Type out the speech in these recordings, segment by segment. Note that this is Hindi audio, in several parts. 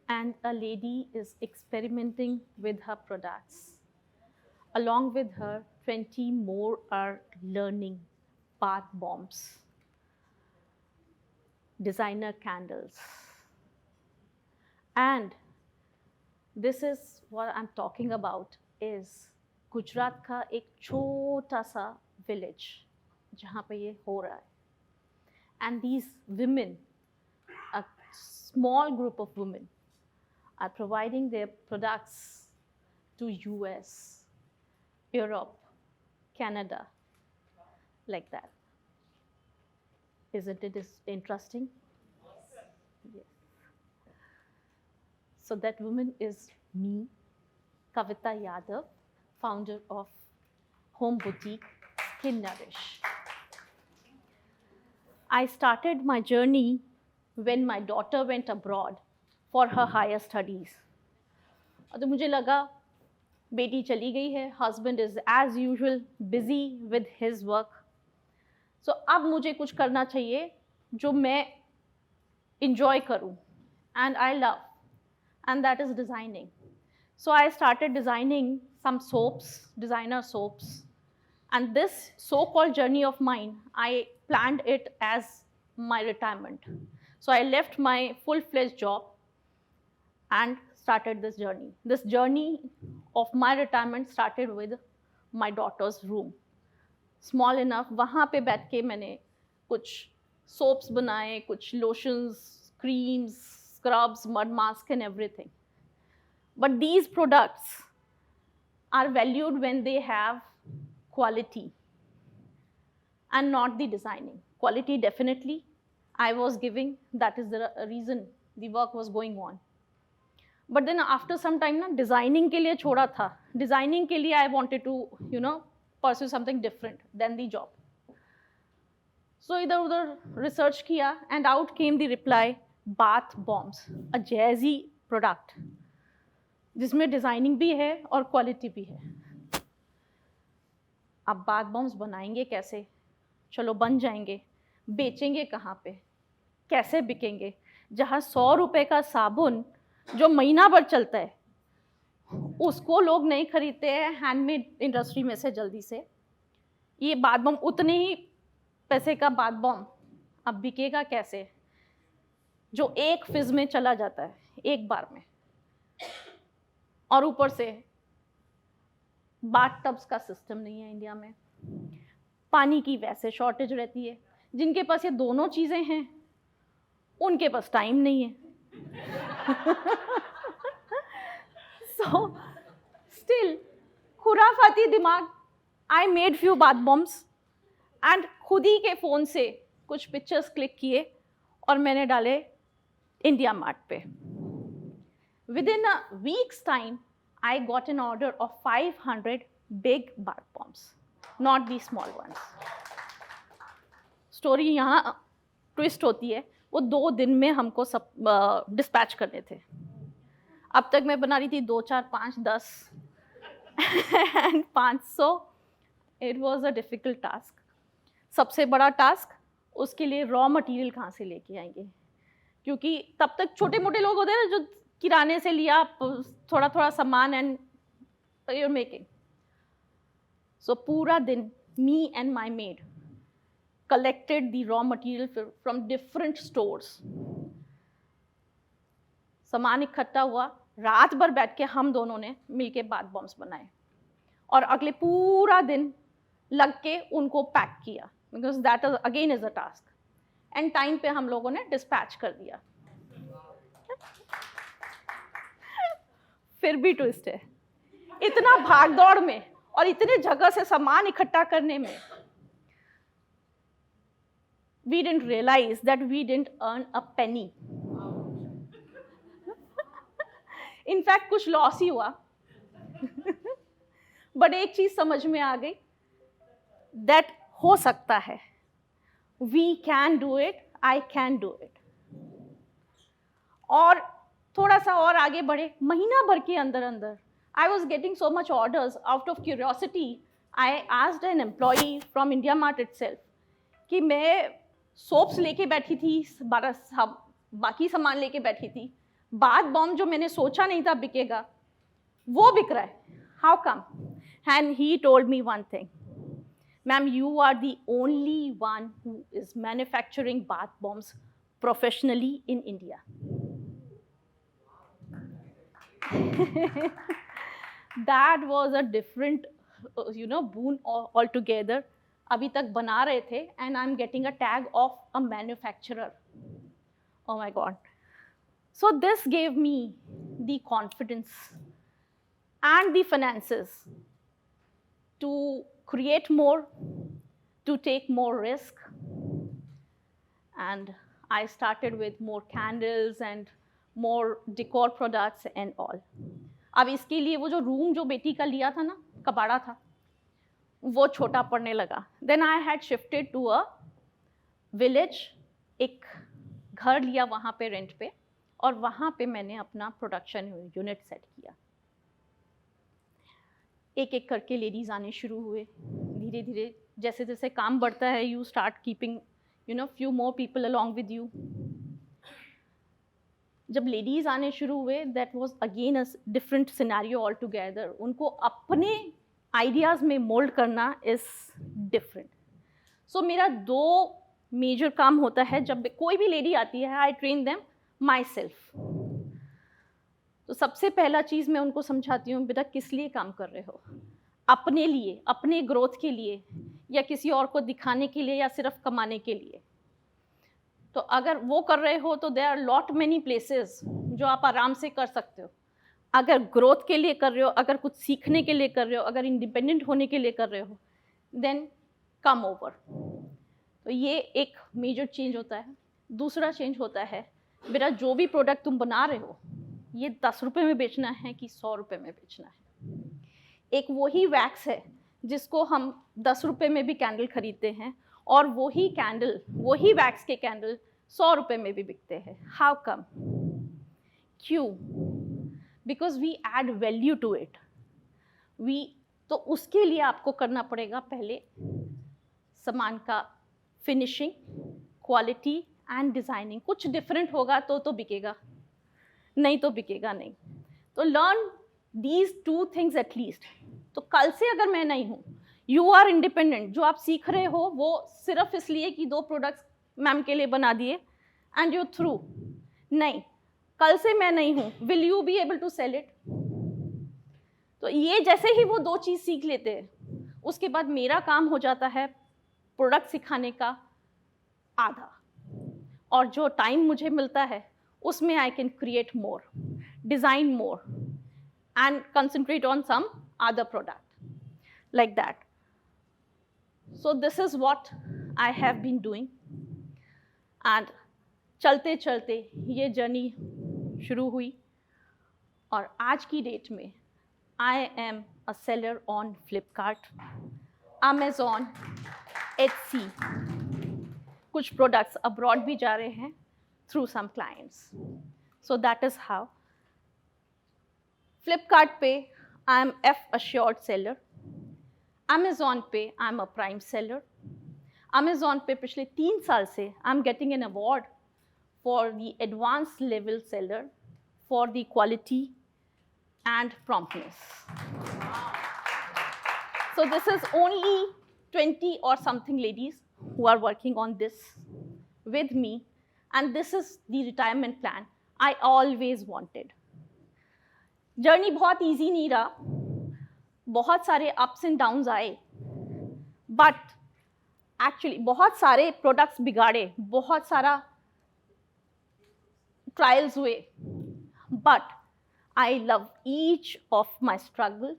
and a lady is experimenting with her products. Along with her, 20 more are learning bath bombs, designer candles. And this is what I'm talking about is Gujarat का एक छोटा सा village जहाँ पे ये हो रहा है. And these women, a small group of women, are providing their products to US, Europe, Canada, like that. Isn't it interesting? Yes. So that woman is me, Kavita Yadav, founder of home boutique Skin Nourish. I started my journey when my daughter went abroad for her higher studies. तो मुझे लगा बेटी चली गई है, husband is as usual busy with his work. So अब मुझे कुछ करना चाहिए जो मैं enjoy करूं and I love, and that is designing. So I started designing some soaps, designer soaps. And this so-called journey of mine, I planned it as my retirement. So I left my full-fledged job and started this journey. This journey of my retirement started with my daughter's room. Small enough, वहाँ पे बैठ के मैंने कुछ soaps बनाए, कुछ lotions, creams, scrubs, mud mask and everything. But these products are valued when they have quality and not the designing. Quality definitely I was giving, that is the reason the work was going on. But then after some time na designing के लिए छोड़ा था. Designing के लिए I wanted to pursue something different than the job. So इधर उधर research किया and out came the reply bath bombs, a jazzy product जिसमें डिजाइनिंग भी है और क्वालिटी भी है. अब बाथ बॉम्ब्स बनाएंगे कैसे? चलो बन जाएंगे, बेचेंगे कहाँ पे, कैसे बिकेंगे? जहाँ 100 रुपए का साबुन जो महीना भर चलता है उसको लोग नहीं खरीदते हैं हैंडमेड इंडस्ट्री में से जल्दी से. ये बाथ बॉम्ब उतने ही पैसे का बाथ बॉम्ब अब बिकेगा कैसे जो एक फिज में चला जाता है एक बार में, और ऊपर से बाथ टब्स का सिस्टम नहीं है इंडिया में, पानी की वैसे शॉर्टेज रहती है. जिनके पास ये दोनों चीज़ें हैं उनके पास टाइम नहीं है. So still खुराफाती दिमाग, I made few bath bombs and खुद ही के फ़ोन से कुछ पिक्चर्स क्लिक किए और मैंने डाले इंडिया मार्ट पे. Within a week's time, I got an order of 500 big bath bombs, not the small ones. Story यहाँ ट्विस्ट होती है, वो 2 दिन में हमको सब डिस्पैच करने थे. अब तक मैं बना रही थी 2, 4, 5, 10 and 500. It was a difficult task. सबसे बड़ा टास्क उसके लिए रॉ मटेरियल कहाँ से लेके आएंगे, क्योंकि तब तक छोटे मोटे लोग होते हैं ना जो किराने से लिया थोड़ा थोड़ा सामान एंड you're making. So पूरा दिन me and my maid collected the raw material from different stores. सामान इकट्ठा हुआ, रात भर बैठ के हम दोनों ने मिलके बाथ बॉम्ब्स बनाए और अगले पूरा दिन लग के उनको पैक किया, because that is again is a task. And time पे हम लोगों ने डिस्पैच कर दिया. फिर भी ट्विस्ट है, इतना भाग दौड़ में और इतने जगह से सामान इकट्ठा करने में we didn't realize that we didn't earn a penny. In fact कुछ लॉस ही हुआ. बट एक चीज समझ में आ गई, that हो सकता है, we can do it, I can do it. और थोड़ा सा और आगे बढ़े, महीना भर के अंदर अंदर I was getting so much orders. Out of curiosity, I asked an employee from India Mart itself कि मैं सोप्स लेके बैठी थी, बाकी सामान लेके बैठी थी, बाथ बॉम्ब जो मैंने सोचा नहीं था बिकेगा, वो बिक रहा है. How come? And he told me one thing, ma'am, you are the only one who is manufacturing bath bombs professionally in India. That was a different, boon altogether. अभी तक बना रहे थे, and I'm getting a tag of a manufacturer. Oh my God. So this gave me the confidence and the finances to create more, to take more risk. And I started with more candles and more decor products and all. अब इसके लिए वो जो रूम जो बेटी का लिया था ना, कबाड़ा था, वो छोटा पड़ने लगा. Then I had shifted to a village, एक घर लिया वहाँ पे रेंट पे, और वहाँ पे मैंने अपना प्रोडक्शन यूनिट सेट किया. एक एक करके लेडीज़ आने शुरू हुए. धीरे धीरे जैसे जैसे काम बढ़ता है, you start keeping few more people along with you. जब लेडीज़ आने शुरू हुए, that was again a different scenario all together. उनको अपने आइडियाज़ में मोल्ड करना इज़ डिफरेंट. सो मेरा 2 मेजर काम होता है. जब कोई भी लेडी आती है, आई ट्रेन देम माई सेल्फ. तो सबसे पहला चीज़ मैं उनको समझाती हूँ, बेटा किस लिए काम कर रहे हो? अपने लिए, अपने ग्रोथ के लिए, या किसी और को दिखाने के लिए, या सिर्फ कमाने के लिए? तो अगर वो कर रहे हो तो there are lot many places जो आप आराम से कर सकते हो. अगर ग्रोथ के लिए कर रहे हो, अगर कुछ सीखने के लिए कर रहे हो, अगर इंडिपेंडेंट होने के लिए कर रहे हो, देन कम ओवर. तो ये एक मेजर चेंज होता है. दूसरा चेंज होता है, बेटा जो भी प्रोडक्ट तुम बना रहे हो, ये 10 रुपये में बेचना है कि 100 रुपये में बेचना है? एक वही वैक्स है जिसको हम 10 रुपये में भी कैंडल खरीदते हैं, और वही कैंडल, वही वैक्स के कैंडल 100 रुपये में भी बिकते हैं. How come? क्यों? Because we add value to it. तो उसके लिए आपको करना पड़ेगा पहले सामान का फिनिशिंग, क्वालिटी एंड डिज़ाइनिंग. कुछ डिफरेंट होगा तो बिकेगा, नहीं तो बिकेगा नहीं. तो लर्न दीज 2 थिंग्स एटलीस्ट. तो कल से अगर मैं नहीं हूँ, यू आर इंडिपेंडेंट. जो आप सीख रहे हो वो सिर्फ इसलिए कि 2 प्रोडक्ट्स मैम के लिए बना दिए एंड यू थ्रू, नहीं. कल से मैं नहीं हूँ, will you be able to sell it? तो ये जैसे ही वो 2 चीज़ सीख लेते हैं, उसके बाद मेरा काम हो जाता है प्रोडक्ट सिखाने का आधा, और जो टाइम मुझे मिलता है उसमें I can create more, design more, and concentrate on some other product like that. So this is what I have been doing. And चलते चलते ये जर्नी शुरू हुई, और आज की डेट में I am a seller on Flipkart, Amazon, Etsy. कुछ प्रोडक्ट्स अब्रॉड भी जा रहे हैं through some clients. So that is how. Flipkart पे I am F assured seller. Amazon पे I am a prime seller. Amazon पे पिछले 3 साल से I am getting an award for the advanced level seller for the quality and promptness. So this is only 20 or something ladies who are working on this with me, and this is the retirement plan I always wanted. Journey बहुत इजी नहीं रहा, बहुत सारे अप्स एंड डाउन्स आए, बट एक्चुअली बहुत सारे प्रोडक्ट्स बिगाड़े, बहुत सारा ट्रायल्स हुए, but I love each of my struggle,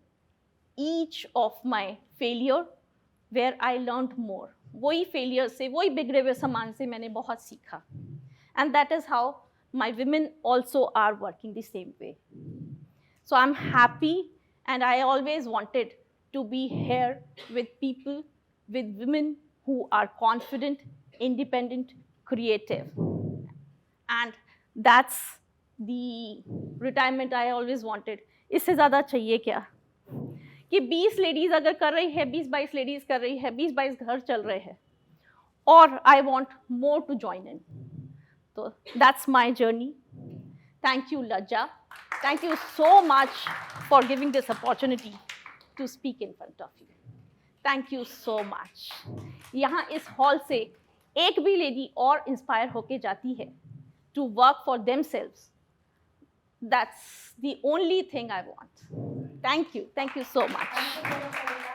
each of my failure, where I learn more. वही फेलियर से, वही बिगड़े हुए सामान से मैंने बहुत सीखा, and that is how my women also are working the same way. So I'm happy, and I always wanted to be here with people, with women who are confident, independent, creative. And that's the retirement I always wanted. इससे ज़्यादा चाहिए क्या? कि 20 लेडीज़ अगर कर रही है, 20-22 लेडीज़ कर रही है, 20-22 घर चल रहे हैं, और I want more to join in. So that's my journey. Thank you, Lajja. Thank you so much for giving this opportunity to speak in front of you. Thank you so much. यहाँ इस हॉल से एक भी लेडी और इंस्पायर होके जाती है to work for themselves. That's the only thing I want. Thank you so much.